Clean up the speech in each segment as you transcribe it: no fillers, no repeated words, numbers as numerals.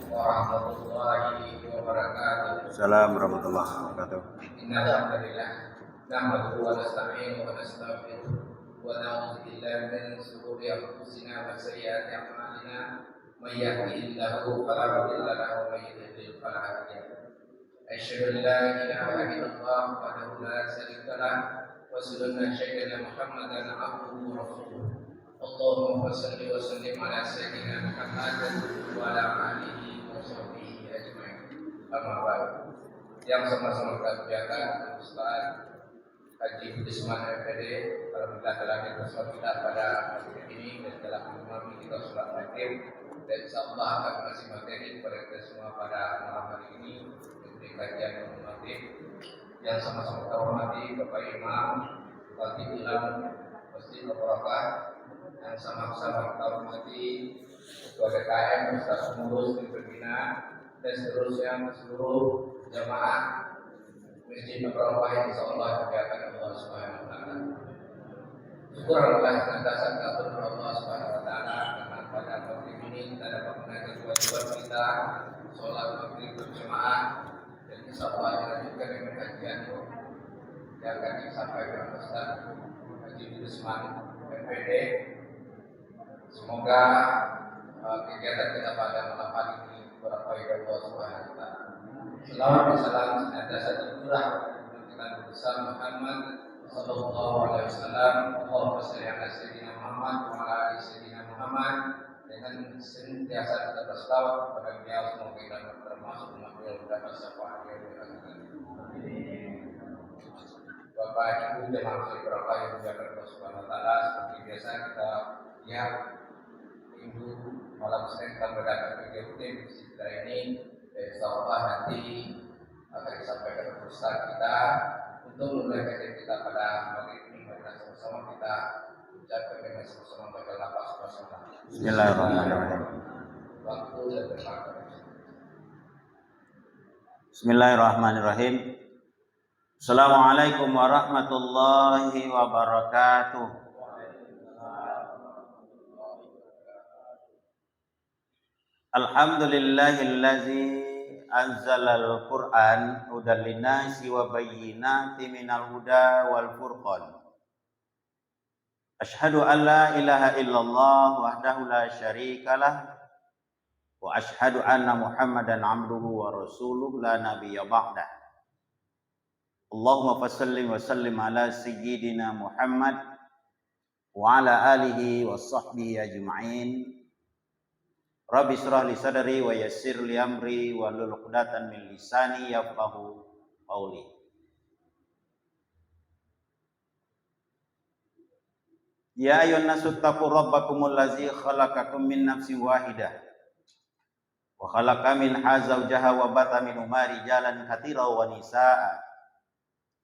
warahmatullahi wabarakatuh. Assalamualaikum warahmatullahi wabarakatuh. Innal hamdalillah nahmaduhu wa nasta'inuhu wa nastaghfiruh wa na'udzu billahi min shururi anfusina wa sayyiati a'malina. May yahdihillahu fala mudilla lahu wa may yudlil fala hadiya lahu. Asyhadu an la ilaha illallah wahdahu la syarika lahu wa asyhadu anna sayyidina Muhammadan abduhu wa rasuluh. Allahumma shalli wa sallim ala sayyidina Muhammad wa ala alihi wa sahbihi ajma'in. Amma ba'd. Yang sama-sama kita muliakan Ustaz Haji Budiman MPD, alhamdulillah telah bersama kita pada hari ini dan telah mengimami kita sholat maghrib, dan insyaallah akan kasih materi kepada kita semua pada malam hari ini untuk kajian maghrib. Yang sama-sama kita hormati Bapak Imam Bupati Bilang Masjid Barakah, yang sama-sama kita hormati Ketua DKM, Ustaz Pengurus dan Pembina, dan seterusnya seluruh jamaah Masjid Barakah yang insyaallah dimuliakan Allah Subhanahu wa taala. Syukur alhamdulillah senantiasa kita berdoa Allah Subhanahu wa taala karena pada maghrib ini kita dapat menunaikan kewajiban kita sholat maghrib berjamaah, dan insyaallah dilanjutkan dengan kajian yang akan disampaikan Ustaz Haji Budiman MPD. Semoga kegiatan kita pada malam hari ini berfaedah Allah Subhanahu wa taala. Selawat dan salam senantiasa tercurah untuk kita bersama Muhammad sallallahu alaihi wasallam. Allahumma shalli ala sayyidina Muhammad wa ala ali sayyidina Muhammad. Dengan senantiasa kita berselawat kepada beliau, semoga kita termasuk umat beliau mendapat syafaat yang berkah. Bapak Ibu jemaah sekalian berapa yang dimuliakan Allah Subhanahu wa taala, seperti biasa kita lihat minggu malam Senin kita berdatang ke rutin kita ini. Insyaallah nanti akan disampaikan ke Ustaz kita untuk memulai kajian kita pada maghrib ini. Mari sama-sama kita ucapkan dengan sama-sama baca lafaz bersama. Bismillahirrahmanirrahim. Waktu dan tempat. Bismillahirrahmanirrahim. Assalamualaikum warahmatullahi wabarakatuh. Alhamdulillahillazi anzalal Qur'an hudan linnasi wa bayyinatin minal huda wal furqan. Asyhadu an la ilaha illallah wahdahu la syarikalah wa asyhadu anna Muhammadan abduhu wa rasuluh la nabiyya ba'dah. Allahumma fassallim wa sallim ala sayyidina Muhammad wa ala alihi wa sahbihi ajma'in. Rabbi shrah li sadri wa yassir li amri wa hlul 'uqdatam min lisani yafqahu qawli. Ya ayyuhan nasu taqu rabbakumul ladzi khalaqakum min nafsin wahidah wa khalaqa minha zawjaha wa batha minhuma rijalan katsiran wa nisaa'a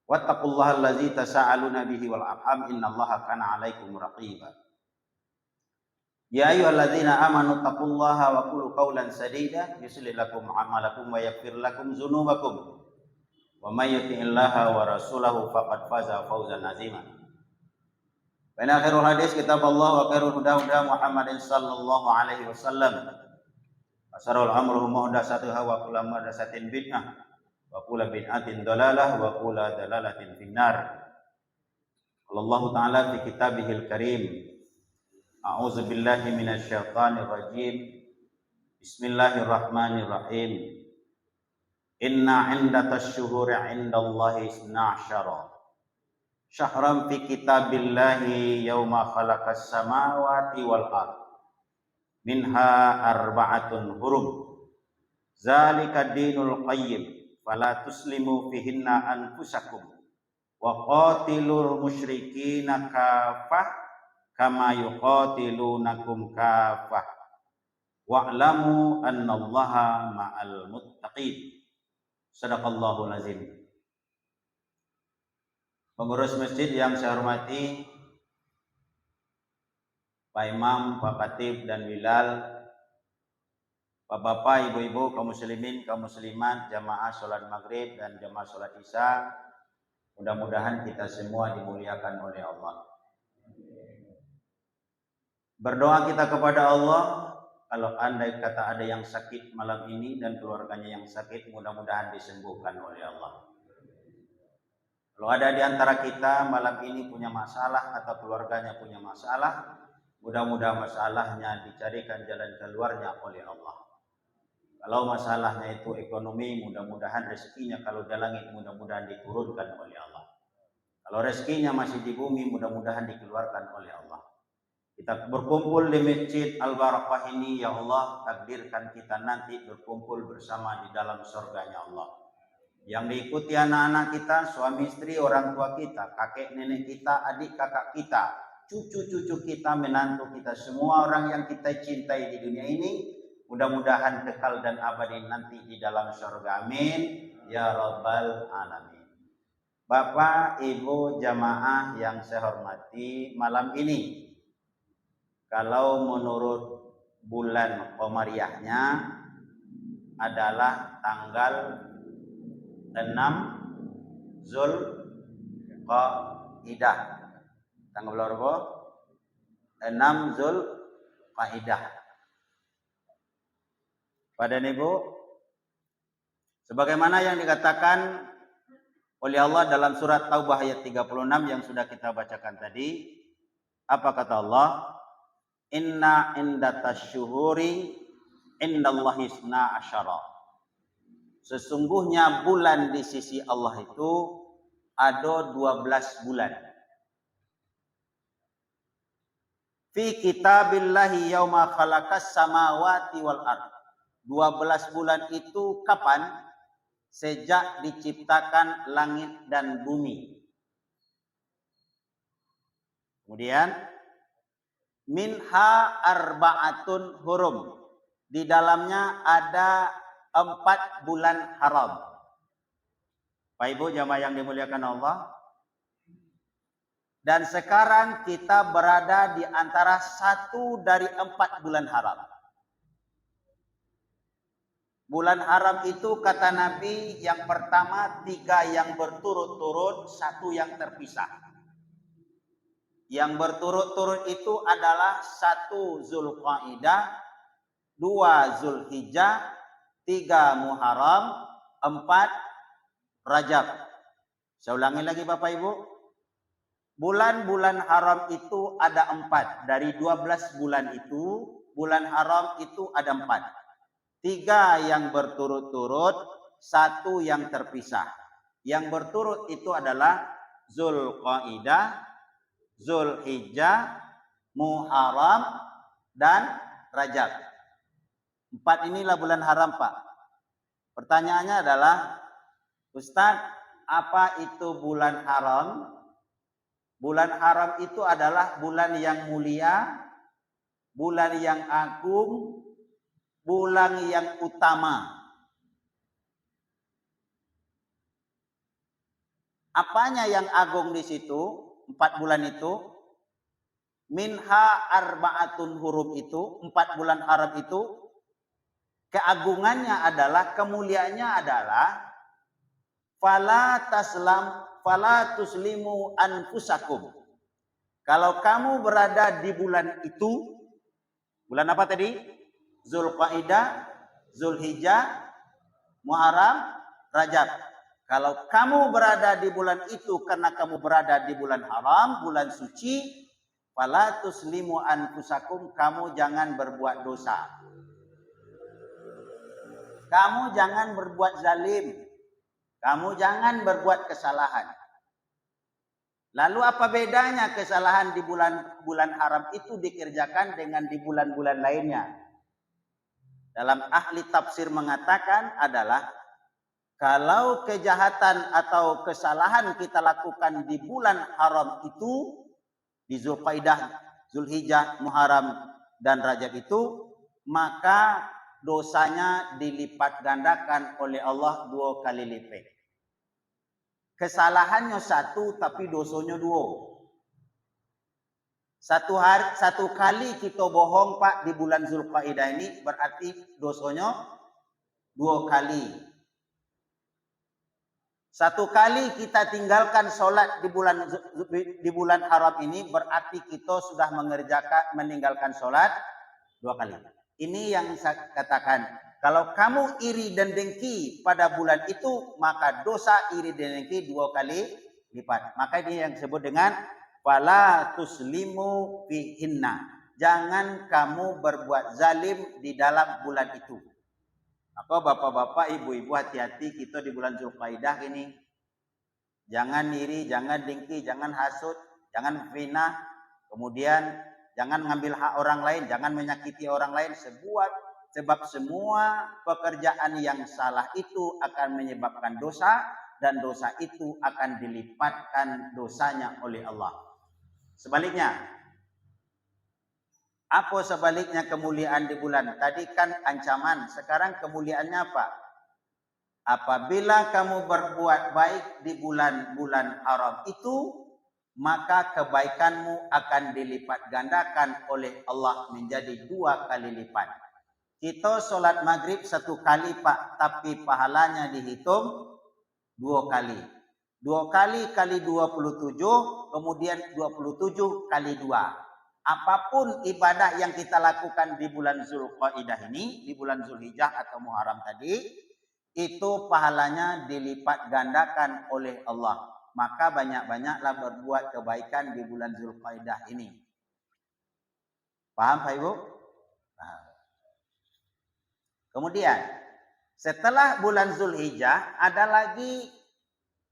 wattaqullaha allazi tasaaluna bihi wal arham innallaha kana 'alaikum raqiba. Ya ayyuhalladzina amanu taqullaha wa qulu qawlan sadida yuslih lakum a'malakum wa yaghfir lakum dzunubakum wa may yuti'illaha wa rasulahu faqad faza fawzan 'azima. Wa inna khairul hadis kitabullah wa khairul huda huda Muhammadin sallallahu alaihi wasallam. Wa syarrul umuri muhdatsatuha wa kullu muhdatsatin bid'ah wa kullu bid'atin dhalalah wa kullu dhalalatin finnar. Allah Ta'ala fi kitabihil karim. A'udzu billahi minasyaitonir rajim. Bismillahirrahmanirrahim. Inna 'indatash syuhuri 'indallahi 12 syahran fi kitabillahi yauma khalaqas samawati wal ard. Minha arba'atun hurum. Zalika dinul qayyim. Fala tuslimu fihinna anfusakum. Wa qatilul musyrikina kafah kama yuqatilunakum kafah wa'lamu annallaha ma'al muttaqin. Shadaqallahul azim. Pengurus masjid yang saya hormati, Pak Imam, Pak Khatib dan Bilal, Bapak-bapak, ibu-ibu, kaum muslimin, kaum muslimat, jamaah sholat maghrib dan jamaah sholat isya, mudah-mudahan kita semua dimuliakan oleh Allah. Berdoa kita kepada Allah kalau andai kata ada yang sakit malam ini dan keluarganya yang sakit, mudah-mudahan disembuhkan oleh Allah. Kalau ada di antara kita malam ini punya masalah atau keluarganya punya masalah, mudah-mudahan masalahnya dicarikan jalan keluarnya oleh Allah. Kalau masalahnya itu ekonomi, mudah-mudahan rezekinya kalau di langit mudah-mudahan diturunkan oleh Allah. Kalau rezekinya masih di bumi, mudah-mudahan dikeluarkan oleh Allah. Kita berkumpul di Masjid Al-Barakah ini, ya Allah, takdirkan kita nanti berkumpul bersama di dalam surganya Allah. Yang diikuti anak-anak kita, suami istri, orang tua kita, kakek nenek kita, adik kakak kita, cucu-cucu kita, menantu kita, semua orang yang kita cintai di dunia ini, mudah-mudahan kekal dan abadi nanti di dalam surga. Amin ya rabbal alamin. Bapak, Ibu, jamaah yang saya hormati, malam ini kalau menurut bulan Qamariyahnya adalah tanggal 6 Zulqaidah. Tanggal berapa? 6 Zulqaidah. Pada Ibu, sebagaimana yang dikatakan oleh Allah dalam surat Taubah ayat 36 yang sudah kita bacakan tadi, apa kata Allah? Inna indatasyuhuri indallahi isna asyara. Sesungguhnya bulan di sisi Allah itu ada 12 bulan. Fi kitabillahi yauma khalaqas samawati wal ard. 12 bulan itu kapan? Sejak diciptakan langit dan bumi. Kemudian minha arba'atun hurum. Di dalamnya ada 4 bulan haram. Pak Ibu jamaah yang dimuliakan Allah. Dan sekarang kita berada di antara 1 dari 4 bulan haram. Bulan haram itu kata Nabi yang pertama 3 yang berturut-turut, 1 yang terpisah. Yang berturut-turut itu adalah 1 Zulqaidah, 2 Zulhijjah, 3 Muharram, 4 Rajab. Saya ulangi lagi Bapak Ibu. Bulan-bulan haram itu ada 4. Dari 12 bulan itu, bulan haram itu ada 4. 3 yang berturut-turut, 1 yang terpisah. Yang berturut itu adalah Zulqaidah, Zulhijjah, Muharram, dan Rajab. 4 inilah bulan haram, Pak. Pertanyaannya adalah, Ustaz, apa itu bulan haram? Bulan haram itu adalah bulan yang mulia, bulan yang agung, bulan yang utama. Apanya yang agung di situ? 4 bulan itu. Minha arba'atun hurum itu, 4 bulan haram itu. Keagungannya adalah, kemuliaannya adalah fala tuslimu anfusakum. Kalau kamu berada di bulan itu, bulan apa tadi? Zulqaidah, Zulhijjah, Muharram, Rajab. Kalau kamu berada di bulan itu karena kamu berada di bulan haram, bulan suci, fala tuslimu anfusakum, kamu jangan berbuat dosa. Kamu jangan berbuat zalim. Kamu jangan berbuat kesalahan. Lalu apa bedanya kesalahan di bulan haram itu dikerjakan dengan di bulan-bulan lainnya? Dalam ahli tafsir mengatakan adalah, kalau kejahatan atau kesalahan kita lakukan di bulan haram itu, di Zulqaidah, Zulhijjah, Muharram, dan Rajab itu, maka dosanya dilipat gandakan oleh Allah 2 kali lipat. Kesalahannya 1 tapi dosanya 2. Satu kali kita bohong Pak di bulan Zulqaidah ini berarti dosanya 2 kali. 1 kali kita tinggalkan sholat di bulan haram ini berarti kita sudah meninggalkan sholat 2 kali. Ini yang saya katakan. Kalau kamu iri dan dengki pada bulan itu, maka dosa iri dan dengki 2 kali lipat. Maka ini yang disebut dengan fala tuslimu fihinna. Jangan kamu berbuat zalim di dalam bulan itu. Maka bapak-bapak, ibu-ibu, hati-hati kita di bulan Zulqaidah ini. Jangan iri, jangan dengki, jangan hasut, jangan fitnah. Kemudian jangan mengambil hak orang lain, jangan menyakiti orang lain. Sebab semua pekerjaan yang salah itu akan menyebabkan dosa, dan dosa itu akan dilipatkan dosanya oleh Allah. Sebaliknya, apa sebaliknya kemuliaan di bulan? Tadi kan ancaman, sekarang kemuliaannya apa? Apabila kamu berbuat baik di bulan-bulan haram itu, maka kebaikanmu akan dilipat gandakan oleh Allah menjadi 2 kali lipat. Kita sholat maghrib 1 kali Pak, tapi pahalanya dihitung 2 kali. 2 kali kali 27, kemudian 27 kali 2. Apapun ibadah yang kita lakukan di bulan Zulqaidah ini, di bulan Zulhijjah atau Muharram tadi, itu pahalanya dilipat gandakan oleh Allah. Maka banyak-banyaklah berbuat kebaikan di bulan Zulqaidah ini. Paham Pak Ibu? Paham. Kemudian setelah bulan Zulhijjah ada lagi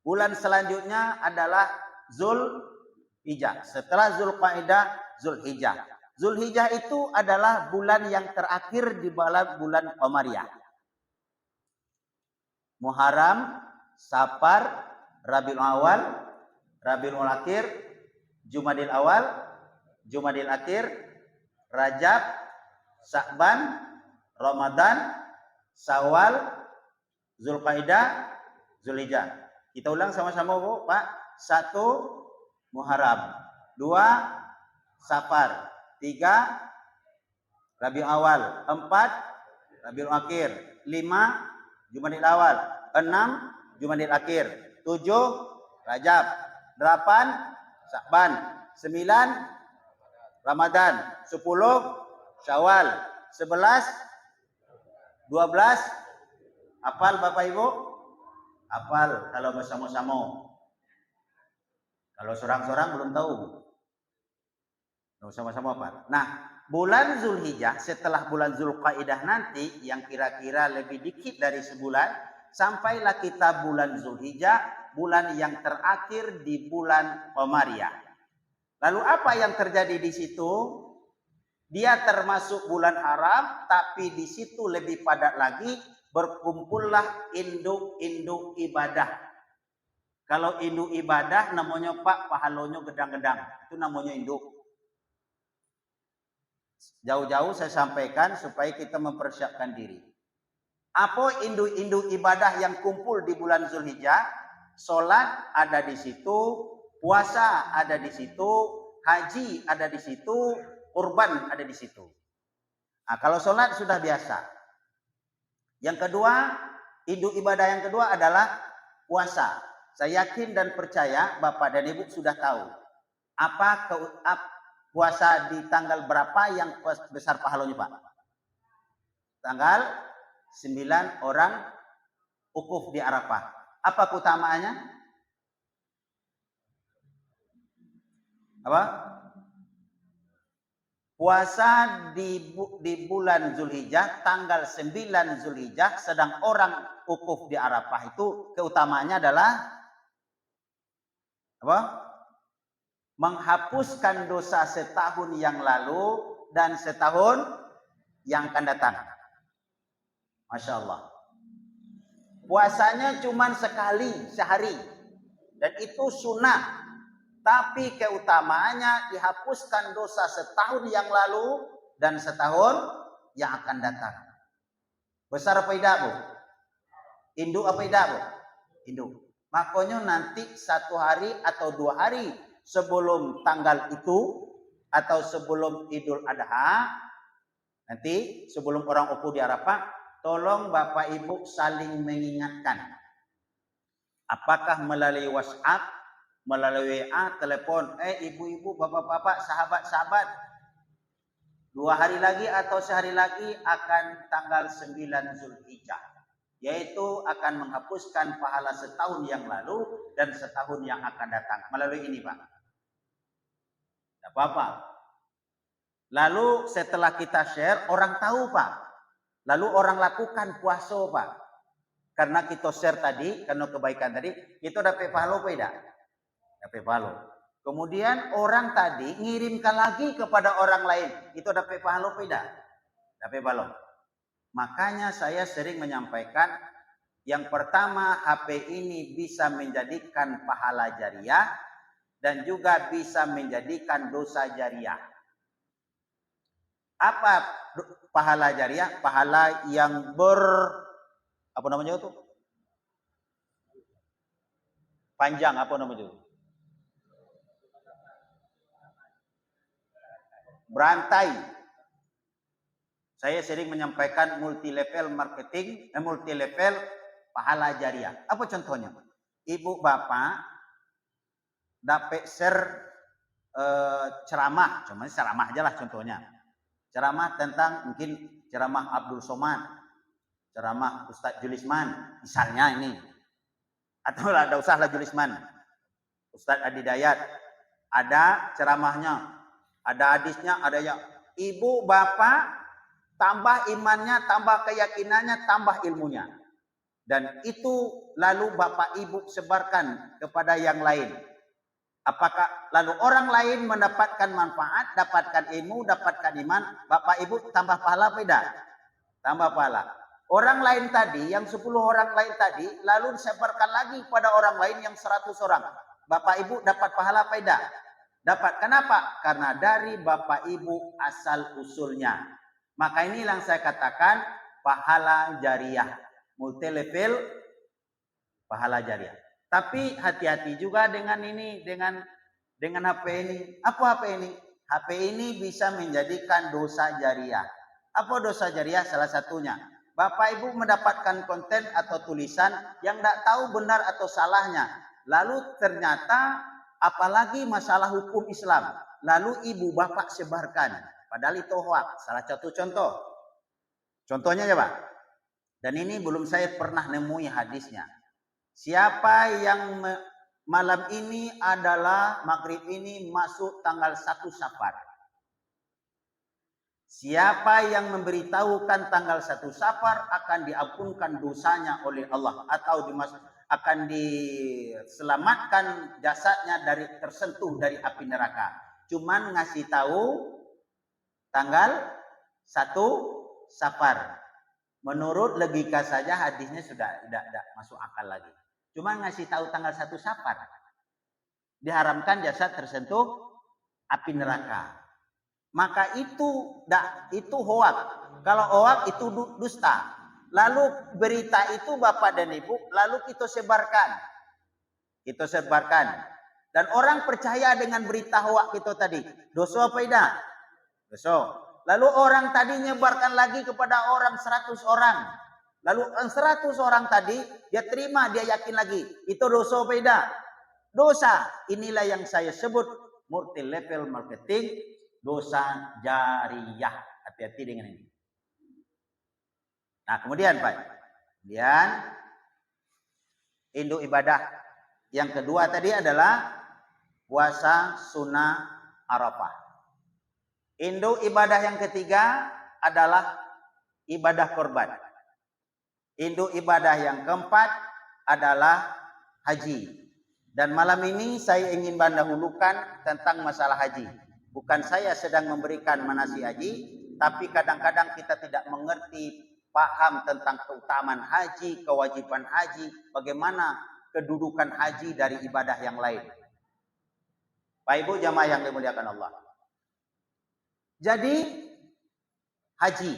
bulan selanjutnya adalah Zulhijjah. Setelah Zulqaidah, Zulhijjah. Zulhijjah itu adalah bulan yang terakhir di bulan Qamariyah. Muharram, Safar, Rabiul Awal, Rabiul Akhir, Jumadil Awal, Jumadil Akhir, Rajab, Sya'ban, Ramadan, Syawal, Zulqaidah, Zulhijjah. Kita ulang sama-sama Bu, Pak. 1 Muharram, 2 Safar, 3 Rabiul Awal, 4 Rabiul Akhir, 5 Jumadil Awal, 6 Jumadil Akhir, 7 Rajab, 8 Sya'ban, 9 Ramadan, 10 Syawal, 11 12 hafal Bapak Ibu? Hafal kalau bersama-sama. Kalau seorang-seorang belum tahu. Kalau sama-sama hafal. Nah, bulan Zulhijjah setelah bulan Zulqaidah nanti yang kira-kira lebih dikit dari sebulan, sampailah kita bulan Zulhijjah, bulan yang terakhir di bulan Qamariyah. Lalu apa yang terjadi di situ? Dia termasuk bulan haram, tapi di situ lebih padat lagi, berkumpullah induk-induk ibadah. Kalau induk ibadah namanya Pak, pahalanya gedang-gedang. Itu namanya induk. Jauh-jauh saya sampaikan supaya kita mempersiapkan diri. Apa induk-induk ibadah yang kumpul di bulan Zulhijjah? Salat ada di situ, puasa ada di situ, haji ada di situ, kurban ada di situ. Nah, kalau sholat sudah biasa. Yang kedua, induk ibadah yang kedua adalah puasa. Saya yakin dan percaya Bapak dan Ibu sudah tahu apa puasa di tanggal berapa yang besar pahalanya Pak? Tanggal 9 orang wukuf di Arafah. Apa keutamaannya? Apa? Puasa di bulan Zulhijjah, tanggal 9 Zulhijjah, sedang orang wukuf di Arafah itu keutamaannya adalah apa? Menghapuskan dosa setahun yang lalu dan setahun yang akan datang. Masya Allah. Puasanya cuma sekali sehari dan itu sunnah. Tapi keutamaannya dihapuskan dosa setahun yang lalu dan setahun yang akan datang. Besar apa tidak Bu? Induk apa tidak Bu? Induk. Makanya nanti 1 hari atau 2 hari sebelum tanggal itu atau sebelum Idul Adha, nanti sebelum orang wukuf di Arafah, tolong Bapak Ibu saling mengingatkan. Apakah melalui WhatsApp, melalui WA, telepon, ibu-ibu, bapak-bapak, sahabat-sahabat, 2 2 hari lagi atau sehari lagi akan tanggal 9 Zulhijjah. Yaitu akan menghapuskan pahala setahun yang lalu dan setahun yang akan datang. Melalui ini Pak. Tidak apa-apa. Lalu setelah kita share, orang tahu Pak. Lalu orang lakukan puasa Pak. Karena kita share tadi, karena kebaikan tadi, kita dapat pahala apa tidak? Dapat pahala. Kemudian orang tadi ngirimkan lagi kepada orang lain. Itu dapat pahala apa tidak? Dapat pahala. Makanya saya sering menyampaikan, yang pertama HP ini bisa menjadikan pahala jariah dan juga bisa menjadikan dosa jariah. Apa pahala jariah? Pahala yang apa namanya itu? Panjang, apa namanya itu? Berantai. Saya sering menyampaikan multi level marketing, multi level pahala jariah. Apa contohnya? Ibu bapak dapat share ceramah, cuma ceramah aja lah contohnya. Ceramah tentang mungkin ceramah Abdul Somad, ceramah Ustadz Julisman, misalnya ini. Atau ada usahlah Julisman, Ustadz Adi Dayat, ada ceramahnya, ada hadisnya, ada yang ibu bapak tambah imannya, tambah keyakinannya, tambah ilmunya. Dan itu lalu bapak ibu sebarkan kepada yang lain. Apakah lalu orang lain mendapatkan manfaat, dapatkan ilmu, dapatkan iman, bapak ibu tambah pahala beda? Tambah pahala. Orang lain tadi, yang 10 orang lain tadi, lalu disebarkan lagi pada orang lain yang 100 orang. Bapak ibu dapat pahala beda? Dapat. Kenapa? Karena dari bapak ibu asal usulnya. Maka ini yang saya katakan pahala jariah. Multi level pahala jariah. Tapi hati-hati juga dengan ini, dengan HP ini. Apa HP ini? HP ini bisa menjadikan dosa jariah. Apa dosa jariah? Salah satunya, bapak ibu mendapatkan konten atau tulisan yang tidak tahu benar atau salahnya. Lalu ternyata apalagi masalah hukum Islam. Lalu ibu bapak sebarkan. Padahal itu hoax. Salah satu contoh. Contohnya ya Pak. Dan ini belum saya pernah nemui hadisnya. Siapa yang malam ini adalah maghrib ini masuk tanggal 1 Safar. Siapa yang memberitahukan tanggal 1 Safar akan diampunkan dosanya oleh Allah atau akan diselamatkan jasadnya dari tersentuh dari api neraka. Cuman ngasih tahu tanggal 1 Safar. Menurut logika saja hadisnya sudah tidak masuk akal lagi. Cuman ngasih tahu tanggal 1 Safar. Diharamkan jasad tersentuh api neraka. Maka itu hoak. Kalau hoak itu dusta. Lalu berita itu Bapak dan Ibu lalu kita sebarkan. Kita sebarkan. Dan orang percaya dengan berita hoak itu tadi. Dosa apa tidak? Dosa. Lalu orang tadi nyebarkan lagi kepada orang 100 orang. Lalu 100 orang tadi dia terima, dia yakin lagi. Itu dosa apa tidak? Dosa. Inilah yang saya sebut multi level marketing. Dosa jariah. Hati-hati dengan ini. Nah kemudian Pak. Kemudian induk ibadah. Yang kedua tadi adalah puasa sunnah Arafah. Induk ibadah yang ketiga adalah ibadah korban. Induk ibadah yang keempat adalah haji. Dan malam ini saya ingin mendahulukan tentang masalah haji. Bukan saya sedang memberikan manasik haji, tapi kadang-kadang kita tidak mengerti, paham tentang keutamaan haji, kewajiban haji, bagaimana kedudukan haji dari ibadah yang lain. Pak Ibu jamaah yang dimuliakan Allah. Jadi haji.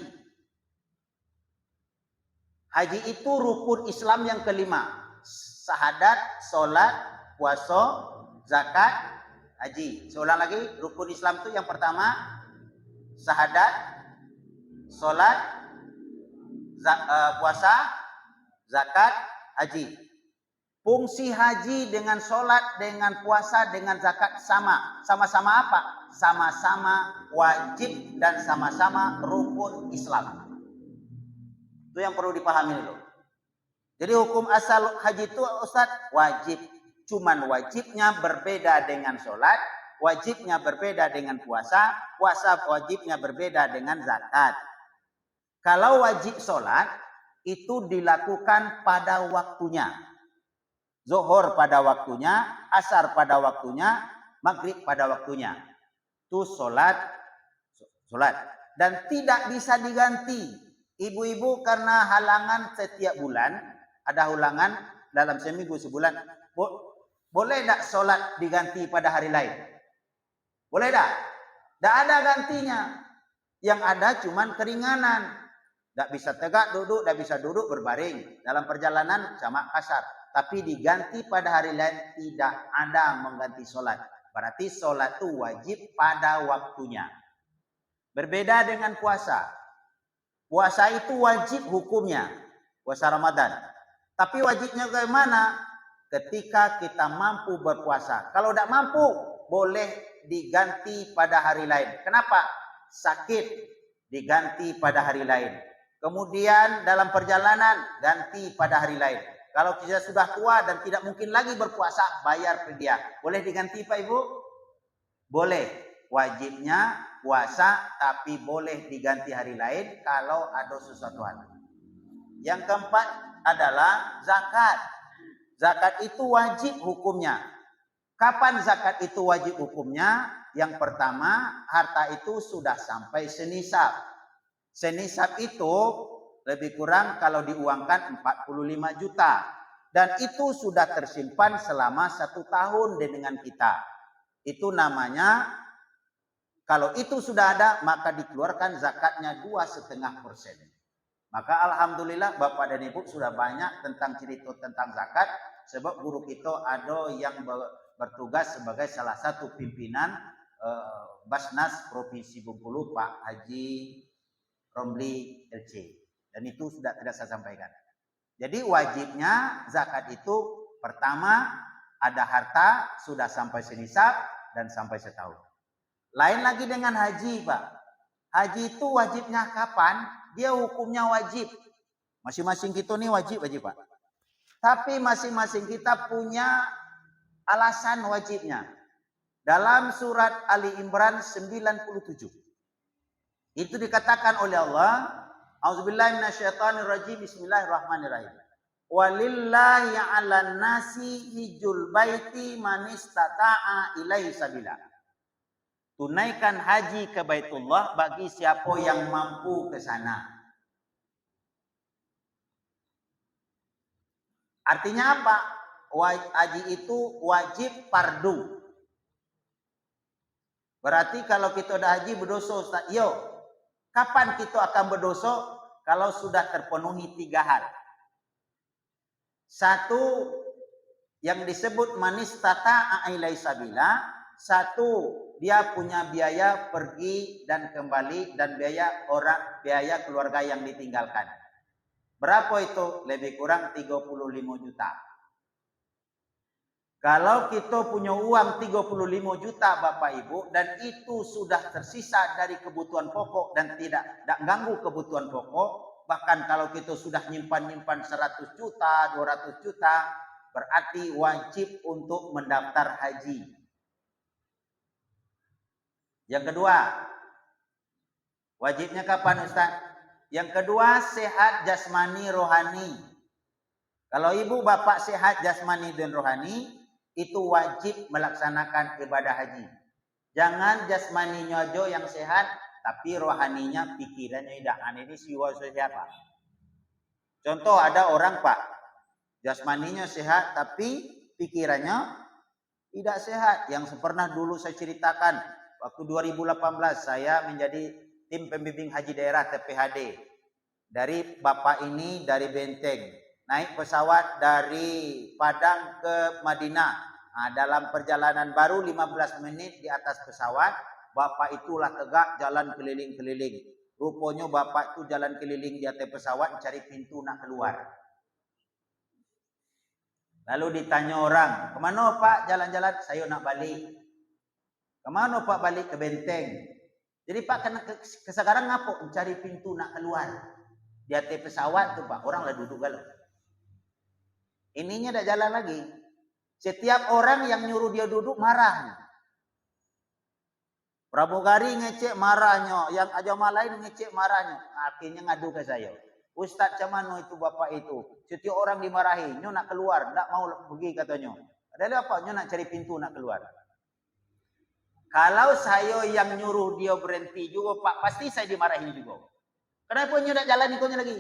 Haji itu rukun Islam yang kelima. Syahadat, sholat, puasa, zakat, haji. Seulang lagi, rukun Islam itu yang pertama syahadat, sholat, puasa, zakat, haji. Fungsi haji dengan sholat, dengan puasa, dengan zakat sama. Sama-sama apa? Sama-sama wajib dan sama-sama rukun Islam. Itu yang perlu dipahami dulu. Jadi hukum asal haji itu Ustaz wajib. Cuman wajibnya berbeda dengan sholat, wajibnya berbeda dengan puasa, puasa wajibnya berbeda dengan zakat. Kalau wajib sholat, itu dilakukan pada waktunya. Zuhur pada waktunya, asar pada waktunya, maghrib pada waktunya. Itu sholat. Dan tidak bisa diganti. Ibu-ibu karena halangan setiap bulan, ada halangan dalam seminggu sebulan, boleh tak sholat diganti pada hari lain? Boleh tak? Tak ada gantinya. Yang ada cuman keringanan. Tak bisa tegak duduk, tak bisa duduk berbaring. Dalam perjalanan sama kasar. Tapi diganti pada hari lain, tidak ada mengganti sholat. Berarti sholat itu wajib pada waktunya. Berbeda dengan puasa. Puasa itu wajib hukumnya. Puasa Ramadan. Tapi wajibnya bagaimana? Ketika kita mampu berpuasa. Kalau tidak mampu, boleh diganti pada hari lain. Kenapa? Sakit, diganti pada hari lain. Kemudian dalam perjalanan, ganti pada hari lain. Kalau kita sudah tua dan tidak mungkin lagi berpuasa, bayar fidyah. Boleh diganti Pak Ibu? Boleh. Wajibnya puasa, tapi boleh diganti hari lain kalau ada sesuatu hal. Yang keempat adalah zakat. Zakat itu wajib hukumnya. Kapan zakat itu wajib hukumnya? Yang pertama, harta itu sudah sampai senisab. Senisab itu lebih kurang kalau diuangkan 45 juta. Dan itu sudah tersimpan selama 1 tahun dengan kita. Itu namanya, kalau itu sudah ada, maka dikeluarkan zakatnya 2,5%. Maka alhamdulillah Bapak dan Ibu sudah banyak tentang cerita tentang zakat. Sebab guru kita ada yang bertugas sebagai salah satu pimpinan Basnas Provinsi Bengkulu, Pak Haji Romli LC. Dan itu sudah tidak saya sampaikan. Jadi wajibnya zakat itu pertama ada harta sudah sampai senisab dan sampai setahun. Lain lagi dengan haji Pak. Haji itu wajibnya kapan? Dia hukumnya wajib. Masing-masing kita ini wajib Pak. Tapi masing-masing kita punya alasan wajibnya. Dalam surat Ali Imran 97. Itu dikatakan oleh Allah, A'udzubillahi minasyaitonirrajim. Bismillahirrahmanirrahim. Walillahi 'alan nasi hijjul baiti man istata'a ilaihi sabila. Tunaikan haji ke Baitullah bagi siapa yang mampu ke sana. Artinya apa? Haji itu wajib fardu. Berarti kalau kita dah haji berdosa Ustaz. Yo, kapan kita akan berdosa? Kalau sudah terpenuhi 3 hal. 1, yang disebut manis tata ilaihi sabila. 1, dia punya biaya pergi dan kembali dan biaya keluarga yang ditinggalkan. Berapa itu? Lebih kurang 35 juta. Kalau kita punya uang 35 juta Bapak Ibu dan itu sudah tersisa dari kebutuhan pokok dan tidak ganggu kebutuhan pokok, bahkan kalau kita sudah nyimpan 100 juta, 200 juta, berarti wajib untuk mendaftar haji. Yang kedua, wajibnya kapan Ustaz? Yang kedua, sehat jasmani rohani. Kalau ibu bapak sehat jasmani dan rohani, itu wajib melaksanakan ibadah haji. Jangan jasmaninya aja yang sehat, tapi rohaninya, pikirannya tidak. Ini siwa siapa? Contoh ada orang Pak, jasmaninya sehat, tapi pikirannya tidak sehat. Yang pernah dulu saya ceritakan, waktu 2018 saya menjadi tim pembimbing haji daerah TPHD. Dari Bapak ini dari Benteng. Naik pesawat dari Padang ke Madinah. Nah, dalam perjalanan baru 15 menit di atas pesawat, Bapak itulah tegak jalan keliling-keliling. Rupanya Bapak itu jalan keliling di atas pesawat cari pintu nak keluar. Lalu ditanya orang, kemana Pak jalan-jalan? Saya nak balik. Kemana Pak balik? Ke Benteng. Jadi Pak kena sekarang ngapa? Mencari pintu nak keluar. Di atas pesawat tuh Pak, orang lah duduk galau. Ininya dah jalan lagi. Setiap orang yang nyuruh dia duduk marah. Pramugari ngecek marahnya, yang agama lain ngecek marahnya. Akhirnya ngadu ke saya. Ustaz camano itu bapak itu. Setiap orang dimarahi, nyo nak keluar, tak mau pergi katanya. Ada apa? Nyo nak cari pintu nak keluar. Kalau saya yang nyuruh dia berhenti juga Pak, pasti saya dimarahi juga. Kenapa nyo tak jalan ikonya lagi?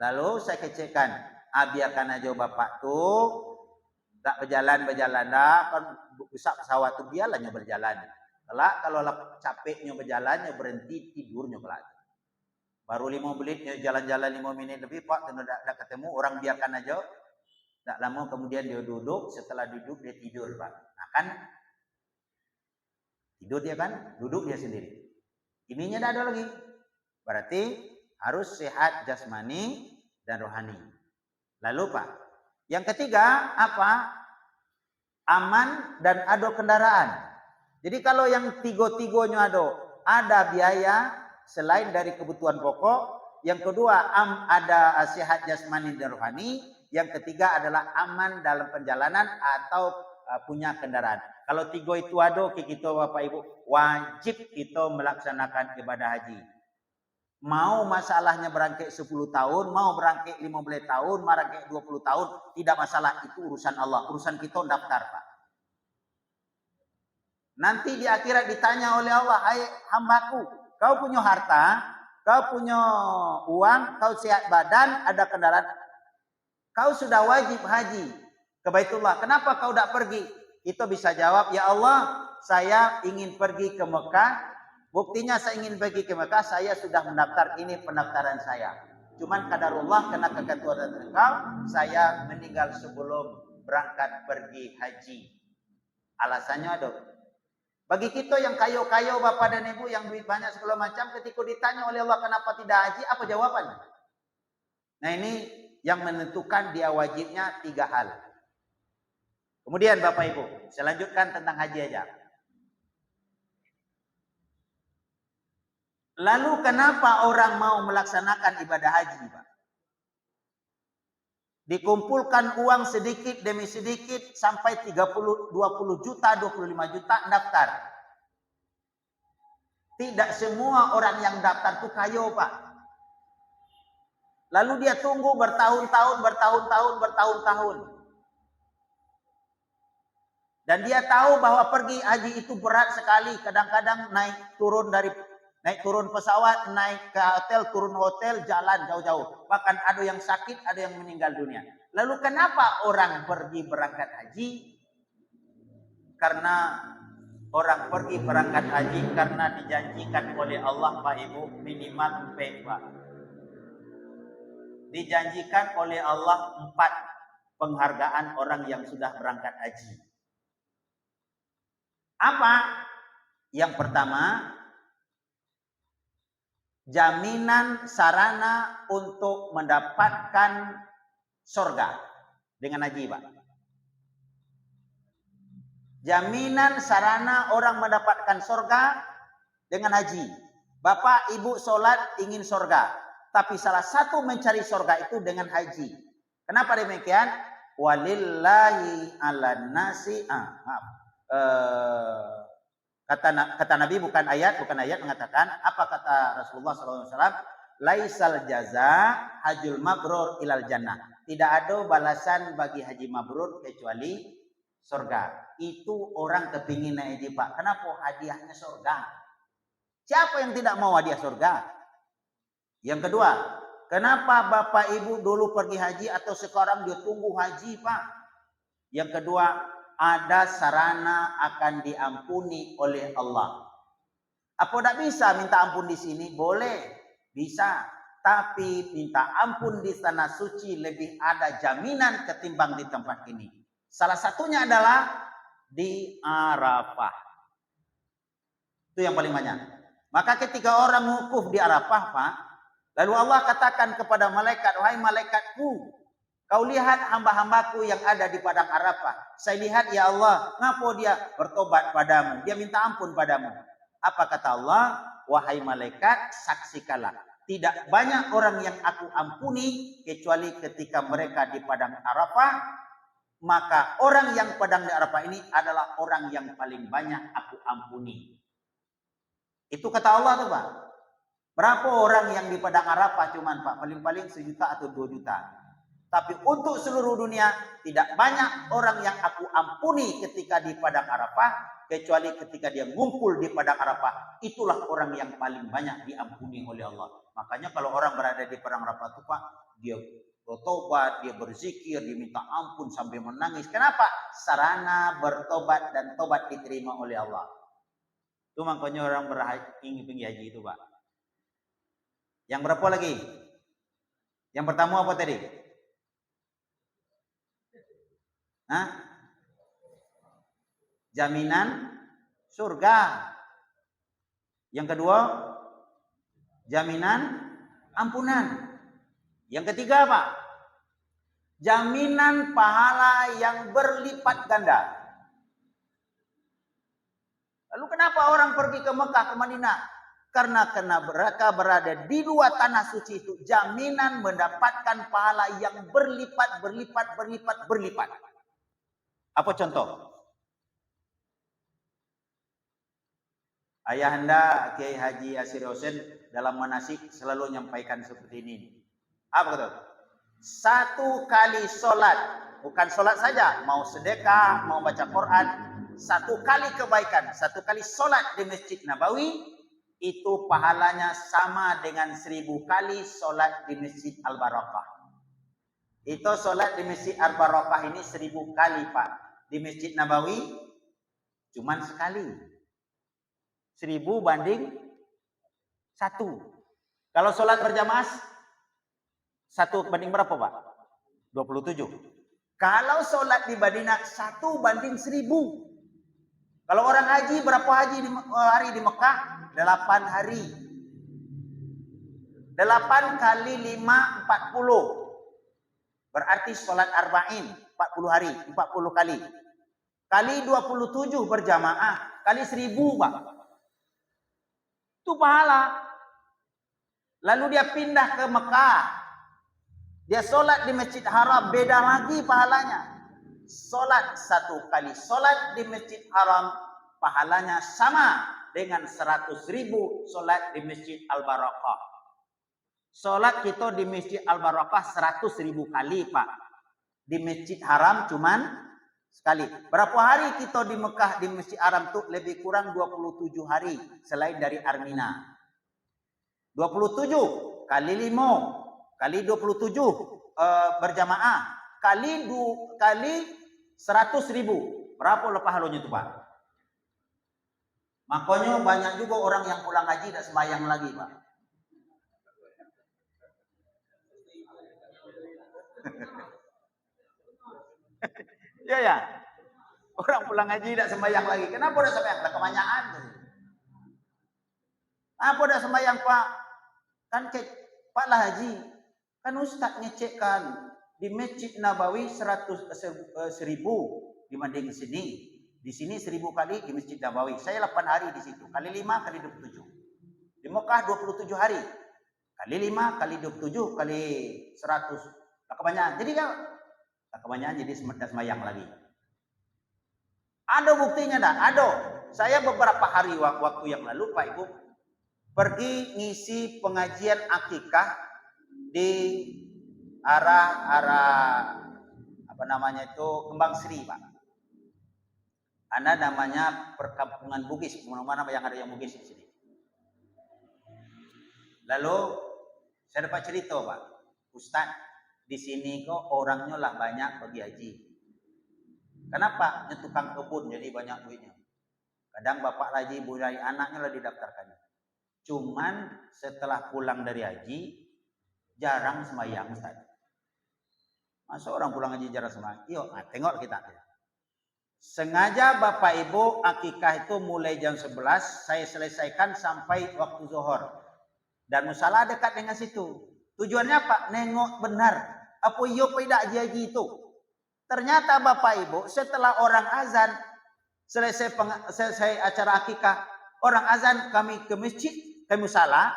Lalu saya kecekkan, biarkan aja bapak tuh tak berjalan dah, kan besar pesawat tu biarlah nyo berjalan. Kalau capeknya berjalan, nyo berhenti tidurnya kelak. Baru 5 menit, nyo jalan-jalan 5 menit lebih Pak, tak ketemu orang biarkan aja. Tak lama kemudian dia duduk, setelah duduk dia tidur Pak. Nah kan tidur dia kan, duduk dia sendiri. Ininya tak ada lagi. Berarti harus sehat jasmani dan rohani. Lalu Pak, yang ketiga apa? Aman dan ada kendaraan. Jadi kalau yang tiga-tiganya ada biaya selain dari kebutuhan pokok. Yang kedua ada sehat jasmani dan rohani. Yang ketiga adalah aman dalam perjalanan atau punya kendaraan. Kalau tiga itu ada, kita Bapak Ibu wajib kita melaksanakan ibadah haji. Mau masalahnya berangkat 10 tahun, mau berangkat 15 tahun, berangkat 20 tahun, tidak masalah, itu urusan Allah. Urusan kita daftar Pak. Nanti di akhirat ditanya oleh Allah, hai hambaku, kau punya harta, kau punya uang, kau sehat badan, ada kendaraan, kau sudah wajib haji ke Baitullah. Kenapa kau tidak pergi? Kita bisa jawab, ya Allah, saya ingin pergi ke Mekah. Buktinya saya ingin pergi ke Mekah, saya sudah mendaftar, ini pendaftaran saya. Cuman kadarullah kena keketuaan engkau, saya meninggal sebelum berangkat pergi haji. Alasannya ada. Bagi kita yang kayo-kayo Bapak dan Ibu yang duit banyak segala macam, ketika ditanya oleh Allah kenapa tidak haji, apa jawabannya? Nah ini yang menentukan dia wajibnya 3 hal. Kemudian Bapak Ibu, saya lanjutkan tentang haji aja. Lalu kenapa orang mau melaksanakan ibadah haji Pak? Dikumpulkan uang sedikit demi sedikit sampai 30, 20 juta, 25 juta daftar. Tidak semua orang yang daftar itu kaya Pak. Lalu dia tunggu bertahun-tahun. Dan dia tahu bahwa pergi haji itu berat sekali. Kadang-kadang naik turun pesawat, naik ke hotel, turun hotel, jalan jauh-jauh. Bahkan ada yang sakit, ada yang meninggal dunia. Lalu kenapa orang pergi berangkat haji? Karena orang pergi berangkat haji karena dijanjikan oleh Allah Pak Ibu minimal 4 Pak. Dijanjikan oleh Allah 4 penghargaan orang yang sudah berangkat haji. Apa? Yang pertama, jaminan sarana untuk mendapatkan surga dengan haji Pak. Jaminan sarana orang mendapatkan surga dengan haji. Bapak Ibu sholat ingin surga, tapi salah satu mencari surga itu dengan haji. Kenapa demikian? Walillahi ala nasi. Kata Nabi bukan ayat mengatakan apa kata Rasulullah SAW? Laisal jaza hajul mabrur ilal jannah. Tidak ada balasan bagi haji mabrur kecuali surga. Itu orang kepingin naik haji Pak. Kenapa? Hadiahnya surga. Siapa yang tidak mau hadiah surga? Yang kedua, kenapa Bapak Ibu dulu pergi haji atau sekarang dia tunggu haji Pak? Yang kedua, ada sarana akan diampuni oleh Allah. Apa tidak bisa minta ampun di sini? Boleh, bisa. Tapi minta ampun di tanah suci lebih ada jaminan ketimbang di tempat ini. Salah satunya adalah di Arafah. Itu yang paling banyak. Maka ketika orang wukuf di Arafah Pak, lalu Allah katakan kepada malaikat, wahai malaikatku, Kau lihat hamba-hambaku yang ada di padang Arafah. Saya lihat ya Allah, ngapo dia bertobat padamu. Dia minta ampun padamu. Apa kata Allah? Wahai malaikat, saksikanlah. Tidak banyak orang yang aku ampuni kecuali ketika mereka di padang Arafah. Maka orang yang padang di Arafah ini adalah orang yang paling banyak aku ampuni. Itu kata Allah tuh Pak. Berapa orang yang di padang Arafah cuman Pak? Paling-paling 1 juta atau 2 juta. Tapi untuk seluruh dunia tidak banyak orang yang aku ampuni ketika di padang Arafah kecuali ketika dia ngumpul di padang Arafah. Itulah orang yang paling banyak diampuni oleh Allah. Makanya kalau orang berada di padang Arafah itu Pak, dia bertobat, dia berzikir, dia minta ampun sampai menangis. Kenapa? Sarana bertobat dan tobat diterima oleh Allah. Itu makanya orang ingin pergi haji itu Pak. Yang berapa lagi? Yang pertama apa tadi? Hah? Jaminan surga. Yang kedua, jaminan ampunan. Yang ketiga apa? Jaminan pahala yang berlipat ganda. Lalu kenapa orang pergi ke Mekah, ke Madinah? Karena mereka berada di 2 tanah suci itu. Jaminan mendapatkan pahala yang berlipat. Apa contoh? Ayahanda Kiai Haji Asiri Hussein dalam manasik selalu menyampaikan seperti ini. Apa kata? 1 kali sholat, bukan sholat saja, mau sedekah, mau baca Quran, 1 kali kebaikan, 1 kali sholat di Masjid Nabawi, itu pahalanya sama dengan 1000 kali sholat di Masjid Al-Barakah. Itu sholat di Masjid Al-Barakah ini 1000 kali Pak. Di Masjid Nabawi cuman sekali. 1000 banding 1. Kalau sholat berjamaah 1 banding berapa Pak? 27. Kalau sholat di Madinah 1 banding 1000. Kalau orang haji berapa hari di Mekah? 8 hari. 8 kali 5 40. Berarti sholat arba'in 40 hari, 40 kali. Kali 27 berjamaah, kali 1000 Pak. Itu pahala. Lalu dia pindah ke Mekah. Dia sholat di Masjid Haram, beda lagi pahalanya. Sholat 1 kali sholat di Masjid Haram, pahalanya sama dengan 100.000 sholat di Masjid Al-Barakah. Sholat kita di Masjid Al-Barakah 100.000 kali Pak. Di Masjid Haram cuman sekali. Berapa hari kita di Mekah di Masjid Haram itu? Lebih kurang 27 hari selain dari Armina. 27 kali 5 kali 27 berjamaah kali 100.000. Berapa pahalanya itu Pak? Makanya banyak juga orang yang pulang haji tidak sembahyang lagi Pak. Ya. Orang pulang haji tidak sembahyang lagi. Kenapa udah sembahyang? Lah kebanyakan. Apa udah sembahyang Pak? Kan Pak lah haji. Kan Ustaz ngecekkan di Masjid Nabawi 100.000 dibanding sini. Di sini 1000 kali di Masjid Nabawi. Saya 8 hari di situ. Kali 5 kali 27. Di Mekah 27 hari. Kali 5 kali 27 kali 100. Lah kebanyakan. Jadi kan kebanyakan jadi sembahyang lagi. Ada buktinya dah, ada. Saya beberapa hari waktu yang lalu Pak Ibu pergi ngisi pengajian akikah di arah Kembang Sri Pak. Ada namanya perkampungan Bugis, mana yang ada yang Bugis di sini. Lalu saya dapat cerita Pak, Ustaz, di sini kok orangnya lah banyak bagi haji. Kenapa? Tukang kebun jadi banyak duitnya. Kadang bapak haji, ibu dari anaknya lah didaftarkan. Cuman setelah pulang dari haji jarang sembahyang Ustaz. Masa orang pulang haji jarang sembahyang? Yuk, tengok kita. Sengaja bapak ibu akikah itu mulai jam 11, saya selesaikan sampai waktu zuhur. Dan musalah dekat dengan situ. Tujuannya apa? Nengok benar. Apa iyo tidak haji itu? Ternyata Bapak Ibu, setelah orang azan, selesai acara akikah, orang azan kami ke masjid, kami salah,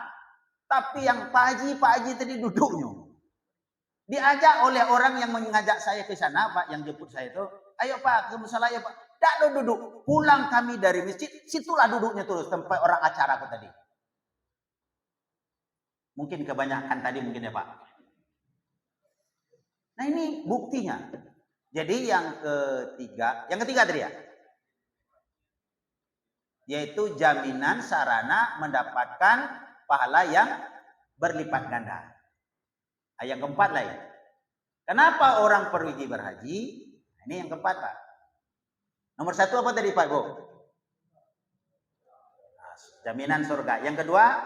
tapi yang Pak Haji tadi duduknya. Diajak oleh orang yang mengajak saya ke sana, Pak, yang jemput saya itu, ayo Pak, ke musola ya Pak. Tak duduk, pulang kami dari masjid, situlah duduknya terus tempat orang acara aku tadi. Mungkin kebanyakan tadi mungkin ya Pak. Nah ini buktinya. Jadi yang ketiga tadi ya, yaitu jaminan sarana mendapatkan pahala yang berlipat ganda. Yang keempat lah ya. Kenapa orang pergi berhaji? Ini yang keempat Pak. Nomor satu apa tadi Pak Bu? Jaminan surga. Yang kedua,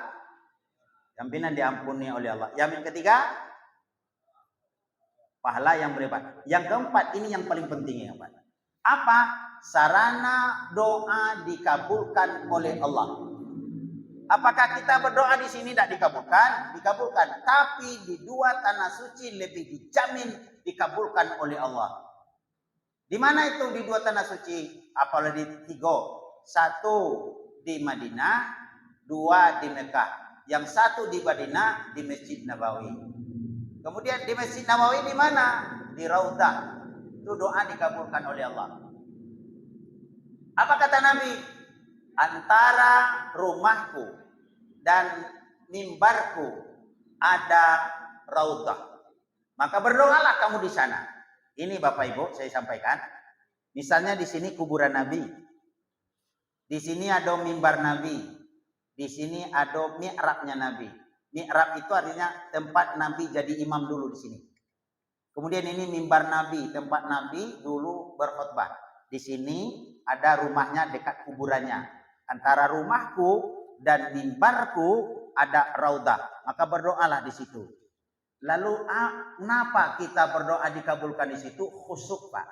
jaminan diampuni oleh Allah. Yang ketiga, pahala yang berlipat. Yang keempat, ini yang paling penting ya Pak. Apa? Sarana doa dikabulkan oleh Allah. Apakah kita berdoa di sini tidak dikabulkan? Dikabulkan. Tapi di dua tanah suci lebih dijamin dikabulkan oleh Allah. Di mana itu di dua tanah suci? Apalagi tiga. Satu di Madinah, dua di Mekah. Yang satu di Madinah di Masjid Nabawi. Kemudian di Masjid Nabawi di mana? Di Raudah. Itu doa dikabulkan oleh Allah. Apa kata Nabi? Antara rumahku dan mimbarku ada Raudah. Maka berdoalah kamu di sana. Ini Bapak Ibu saya sampaikan. Misalnya di sini kuburan Nabi. Di sini ada mimbar Nabi. Di sini ada mi'rabnya Nabi. Mi'rab itu artinya tempat Nabi jadi imam dulu di sini. Kemudian ini mimbar Nabi, tempat Nabi dulu berkhutbah. Di sini ada rumahnya dekat kuburannya. Antara rumahku dan mimbarku ada Raudah. Maka berdoalah di situ. Lalu kenapa kita berdoa dikabulkan di situ? Khusyuk Pak.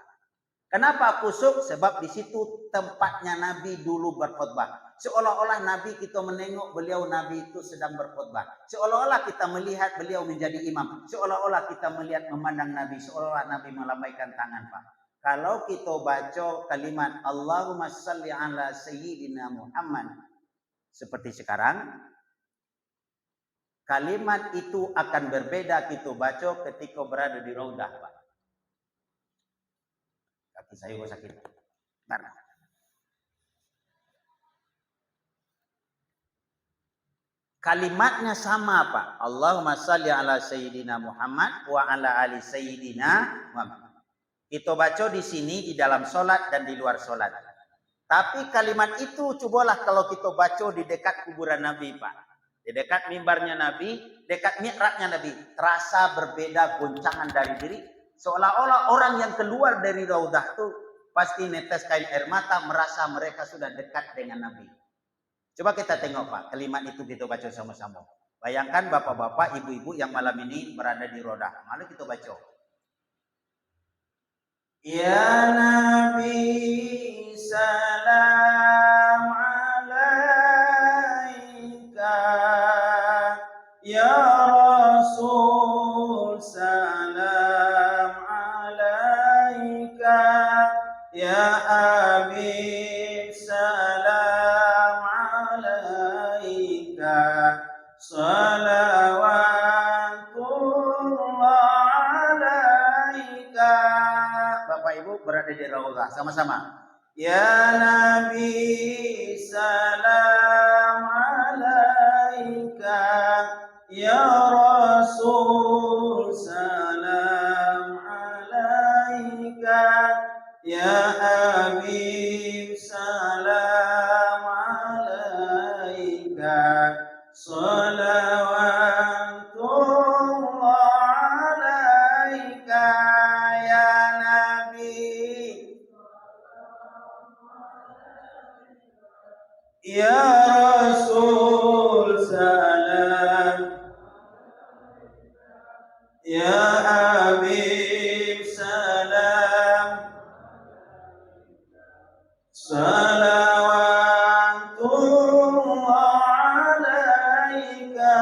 Kenapa khusyuk? Sebab di situ tempatnya Nabi dulu berkhutbah. Seolah-olah Nabi kita menengok beliau Nabi itu sedang berkhutbah. Seolah-olah kita melihat beliau menjadi imam. Seolah-olah kita melihat memandang Nabi. Seolah-olah Nabi melambaikan tangan Pak. Kalau kita baca kalimat Allahumma salli ala sayyidina Muhammad seperti sekarang, kalimat itu akan berbeda kita baca ketika berada di Raudah Pak. Kaki saya kok sakit. Bentar. Kalimatnya sama Pak. Allahumma salli ala sayyidina Muhammad wa ala ali sayyidina Muhammad. Kita baca di sini di dalam sholat dan di luar sholat. Tapi kalimat itu cobalah kalau kita baca di dekat kuburan Nabi Pak. Di dekat mimbarnya Nabi, dekat mi'rabnya Nabi. Terasa berbeda goncangan dari diri. Seolah-olah orang yang keluar dari Raudah itu pasti netes kain air mata merasa mereka sudah dekat dengan Nabi. Coba kita tengok Pak, kalimat itu kita baca sama-sama. Bayangkan bapak-bapak, ibu-ibu yang malam ini berada di Raudah. Mari kita baca. Ya Nabi salam alaika, ya Rasul salam alaika, ya Habib salam alaika, salawatullah alaika. Bapak Ibu berada di Raudah sama-sama. Ya Nabi salam alaika, ya Rasul salam alaika, ya Habib salam alaika, salawatullah alaika. Ya Rasul salam, ya Habib salam, salawatullah alaika.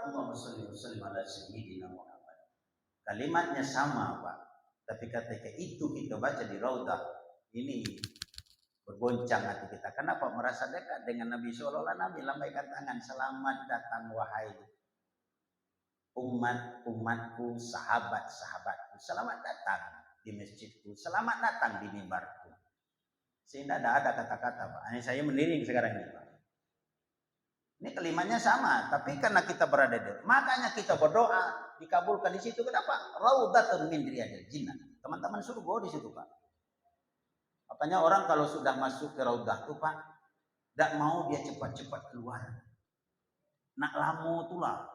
Allahumma salli wa sallim ala sayyidina Kalimatnya sama, Pak. Tapi ketika itu kita baca di Raudah, ini bergoncang hati kita. Kenapa? Merasa dekat dengan Nabi, seolah-olah Nabi lambaikan tangan, selamat datang wahai umatku, sahabatku, selamat datang di masjidku, selamat datang di mimbarku. Sehingga tidak ada kata-kata, Pak. Ini saya mendiri sekarang ini, Pak. Ini kalimatnya sama, tapi karena kita berada di, makanya kita berdoa dikabulkan di situ. Kenapa? Raudatun min riyadil jannah. Teman-teman surga di situ, Pak. Makanya orang kalau sudah masuk ke raudah itu, Pak, tidak mau dia cepat-cepat keluar. Nak lamo tulah.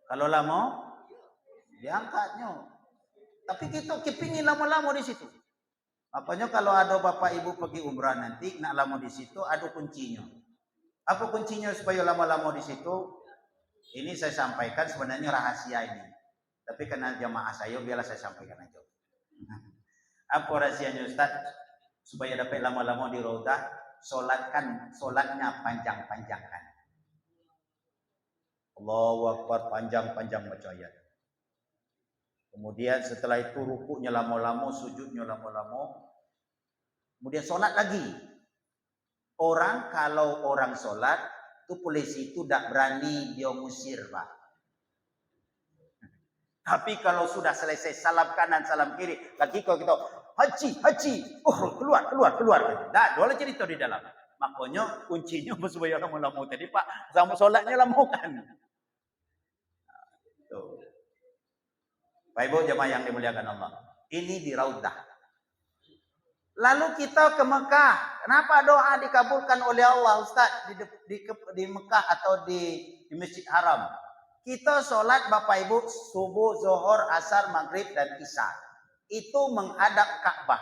Kalau lamo, diangkatnya. Tapi kita kepingin lama-lama di situ. Makanya kalau ada bapak ibu pergi umrah nanti, nak lama di situ, ada kuncinya. Apa kuncinya supaya lama-lama di situ? Ini saya sampaikan sebenarnya rahasia ini. Tapi karena jamaah saya, biarlah saya sampaikan aja. Apa rahasianya Ustaz? Supaya dapat lama-lama di Raudah, solatnya panjang-panjangkan. Allahu Akbar, panjang-panjang baca ayat. Kemudian setelah itu rukuknya lama-lama, sujudnya lama-lama. Kemudian solat lagi. Kalau orang solat, itu polisi itu tidak berani dia musir, Pak. Tapi kalau sudah selesai salam kanan, salam kiri, lagi kalau kita haji, keluar. Nah, boleh cerita di dalam. Makanya kuncinya supaya lama-lama tadi, Pak, sama solatnya lama kan. Tuh. Bapak Ibu jemaah yang dimuliakan Allah. Ini di Raudah. Lalu kita ke Mekah. Kenapa doa dikabulkan oleh Allah, Ustaz? Di Mekah atau di Masjid Haram. Kita sholat Bapak Ibu subuh, zuhur, asar, maghrib, dan isya. Itu menghadap Ka'bah.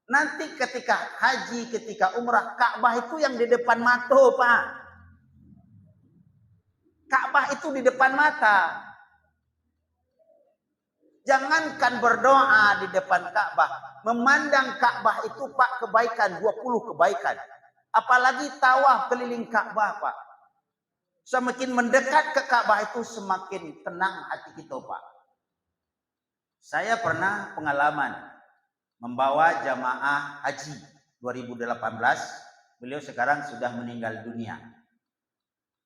Nanti ketika haji, ketika umrah, Ka'bah itu yang di depan mata, Pak. Ka'bah itu di depan mata. Jangankan berdoa di depan Ka'bah. Memandang Ka'bah itu, Pak, kebaikan, 20 kebaikan. Apalagi tawaf keliling Ka'bah, Pak. Semakin mendekat ke Ka'bah itu semakin tenang hati kita, Pak. Saya pernah pengalaman membawa jamaah haji 2018. Beliau sekarang sudah meninggal dunia.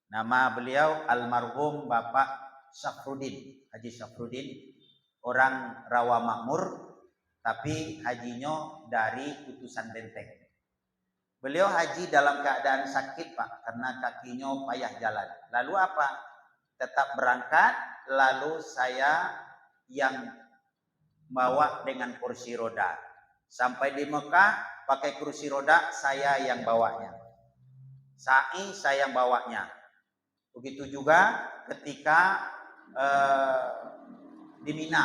Nama beliau almarhum Bapak Syafruddin, Haji Syafruddin, orang Rawa Makmur, tapi hajinya dari Utusan Benteng. Beliau haji dalam keadaan sakit, Pak, karena kakinya payah jalan. Lalu apa? Tetap berangkat, lalu saya yang bawa dengan kursi roda. Sampai di Mekah, pakai kursi roda, saya yang bawanya. Sa'i saya yang bawanya. Begitu juga ketika di Mina.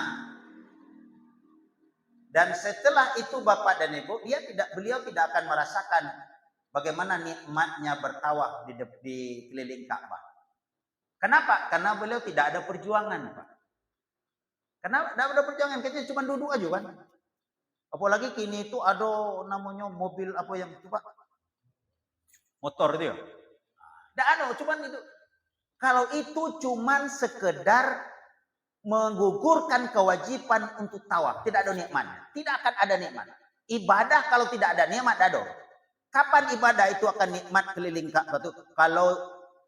Dan setelah itu Bapak dan Ibu, beliau tidak akan merasakan bagaimana nikmatnya bertawaf di keliling Ka'bah. Kenapa? Karena beliau tidak ada perjuangan, Pak. Karena tidak ada perjuangan, kayaknya cuma duduk aja kan. Apalagi kini itu ada namanya mobil apa yang itu, Pak? Motor itu ya. Tidak ada, cuma itu. Kalau itu cuma sekedar menggugurkan kewajiban untuk tawaf, tidak ada nikmatnya. Tidak akan ada nikmat. Ibadah kalau tidak ada nikmat, tidak ada. Kapan ibadah itu akan nikmat keliling Ka'bah itu? Kalau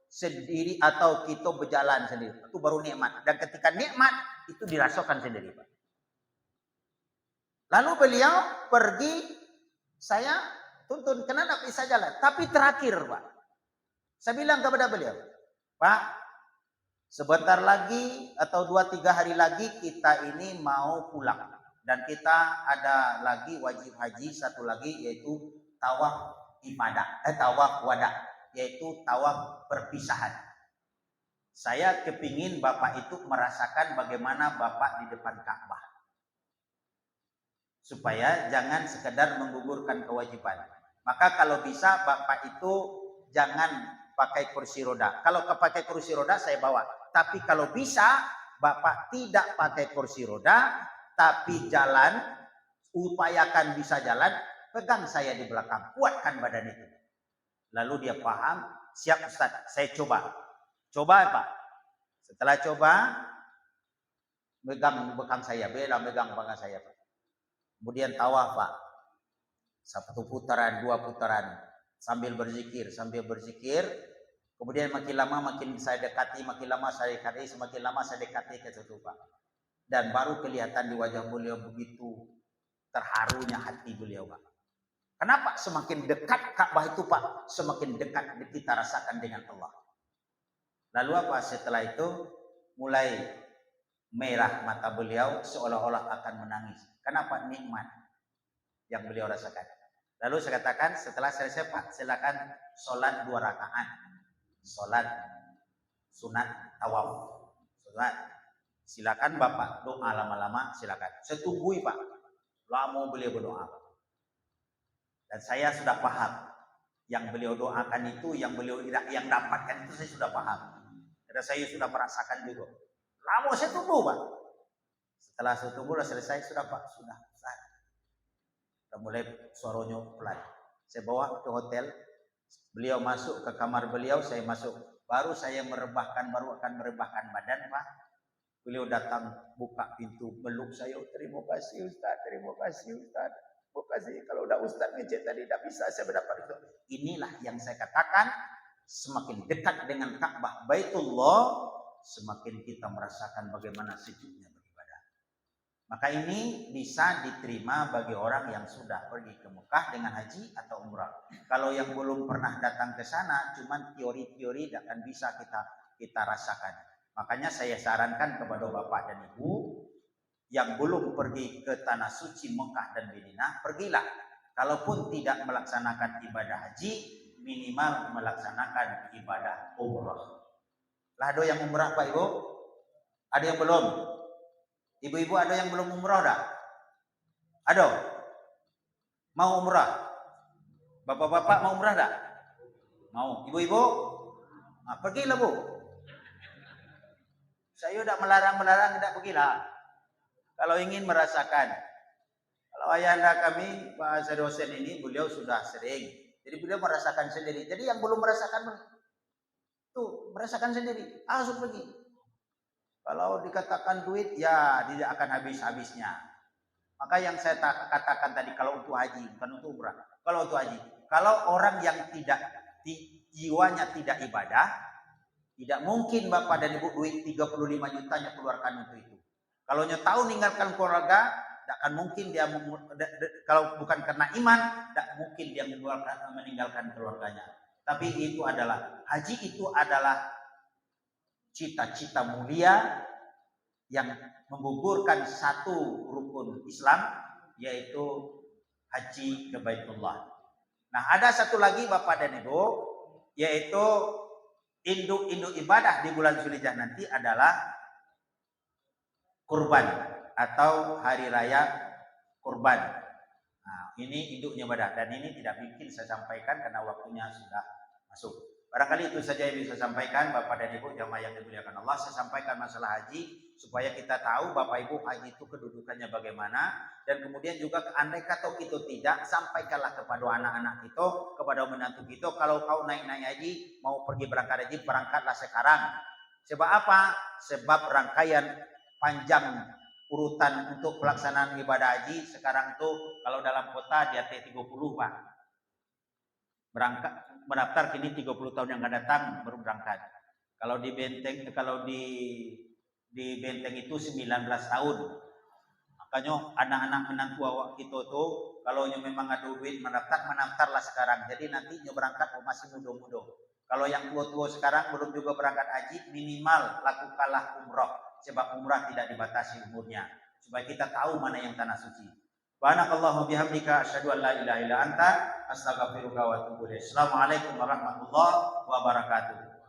sendiri atau kita berjalan sendiri, itu baru nikmat. Dan ketika nikmat itu dirasakan sendiri, Pak. Lalu beliau pergi, saya tuntun, kenapa bisa jalan? Tapi terakhir, Pak, saya bilang kepada beliau, Pak, sebentar lagi atau 2-3 hari lagi kita ini mau pulang. Dan kita ada lagi wajib haji satu lagi, yaitu tawaf ibadah, tawaf wada, yaitu tawaf perpisahan. Saya kepingin Bapak itu merasakan bagaimana Bapak di depan Ka'bah. Supaya jangan sekedar menggugurkan kewajiban. Maka kalau bisa Bapak itu jangan pakai kursi roda. Kalau pakai kursi roda saya bawa. Tapi kalau bisa Bapak tidak pakai kursi roda, tapi jalan, upayakan bisa jalan, pegang saya di belakang, kuatkan badan itu. Lalu dia paham, siap Ustaz, saya coba. Coba Pak. Setelah coba, megang bekam saya, megang bekam saya Pak. Kemudian tawaf Pak. 1 putaran, 2 putaran. Sambil berzikir. Kemudian makin lama makin saya dekati, makin lama saya dekati, semakin lama saya dekati ke situ Pak. Dan baru kelihatan di wajah beliau begitu terharunya hati beliau Pak. Kenapa? Semakin dekat Ka'bah itu Pak, semakin dekat kita rasakan dengan Allah. Lalu apa? Setelah itu mulai merah mata beliau seolah-olah akan menangis. Kenapa? Nikmat yang beliau rasakan. Lalu saya katakan setelah selesai Pak, silakan sholat 2 rakaat. Sholat sunat tawaf. Sholat. Silakan Bapak doa lama-lama, silakan. Saya tunggui Pak. Lama beliau berdoa. Dan saya sudah paham yang beliau doakan itu, yang dapatkan itu saya sudah paham. Karena saya sudah merasakan juga. Lama saya tunggu Pak. Setelah saya tunggu selesai sudah Pak, sudah. Sudah mulai suaranya pelan. Saya bawa ke hotel. Beliau masuk ke kamar beliau, saya masuk. Baru saya akan merebahkan badan Pak. Beliau datang buka pintu, meluk saya. Terima kasih Ustaz, terima kasih Ustaz. Terima kasih. Kalau udah Ustaz ngecek tadi tidak bisa saya mendapat itu. Inilah yang saya katakan, semakin dekat dengan Ka'bah Baitullah, semakin kita merasakan bagaimana sejuknya beribadah. Maka ini bisa diterima bagi orang yang sudah pergi ke Mekah dengan haji atau umrah. Kalau yang belum pernah datang ke sana, cuman teori-teori tidak akan bisa kita rasakan. Makanya saya sarankan kepada Bapak dan Ibu yang belum pergi ke tanah suci Mekah dan Madinah, pergilah. Kalaupun tidak melaksanakan ibadah haji, minimal melaksanakan ibadah umrah. Lah ada yang umrah Pak Ibu? Ada yang belum? Ibu-ibu ada yang belum umrah dah? Ada? Mau umrah? Bapak-bapak mau umrah dah? Mau. Ibu-ibu? Nah, pergilah Bu. Saya udah melarang, tidak pergilah. Kalau ingin merasakan. Kalau ayahanda kami, Pak dosen ini, beliau sudah sering. Jadi beliau merasakan sendiri. Jadi yang belum merasakan, tuh merasakan sendiri. Langsung pergi. Kalau dikatakan duit, ya tidak akan habis-habisnya. Maka yang saya katakan tadi, kalau untuk haji, bukan untuk umrah. Kalau untuk haji, kalau orang yang jiwanya tidak ibadah, tidak mungkin Bapak dan Ibu duit 35 jutanya keluarkan untuk itu. Kalau tahu meninggalkan keluarga, tidak akan mungkin dia kalau bukan karena iman, tidak mungkin dia meninggalkan keluarganya. Tapi itu adalah haji, itu adalah cita-cita mulia yang menggugurkan satu rukun Islam, yaitu haji ke Baitullah. Nah, ada satu lagi Bapak dan Ibu, yaitu induk-induk ibadah di bulan Zulhijjah nanti adalah kurban atau hari raya kurban. Nah, ini induknya ibadah dan ini tidak mungkin saya sampaikan karena waktunya sudah masuk. Barangkali itu saja yang bisa saya sampaikan Bapak dan Ibu jamaah yang dimuliakan Allah. Saya sampaikan masalah haji supaya kita tahu Bapak Ibu haji itu kedudukannya bagaimana, dan kemudian juga andai kata kita tidak, sampaikanlah kepada anak-anak kita, kepada menantu kita, kalau kau naik-naik haji, mau pergi berangkat haji, berangkatlah sekarang. Sebab apa? Sebab rangkaian panjang urutan untuk pelaksanaan ibadah haji sekarang tuh kalau dalam kota di AT30 Pak. Berangkat mendaftar kini 30 tahun yang akan datang baru berangkat. Kalau di Benteng itu 19 tahun. Makanya anak-anak menantu awak kita tuh kalau memang ada duit mendaftarlah sekarang. Jadi nanti berangkat masih muda-muda. Kalau yang tua-tua sekarang belum juga berangkat haji, minimal lakukanlah umrah. Sebab umrah tidak dibatasi umurnya. Supaya kita tahu mana yang tanah suci. Subhanakallahumma bihamdika asyhadu an la ilaha illa anta astaghfiruka wa atubu ilaik. Assalamualaikum warahmatullahi wabarakatuh.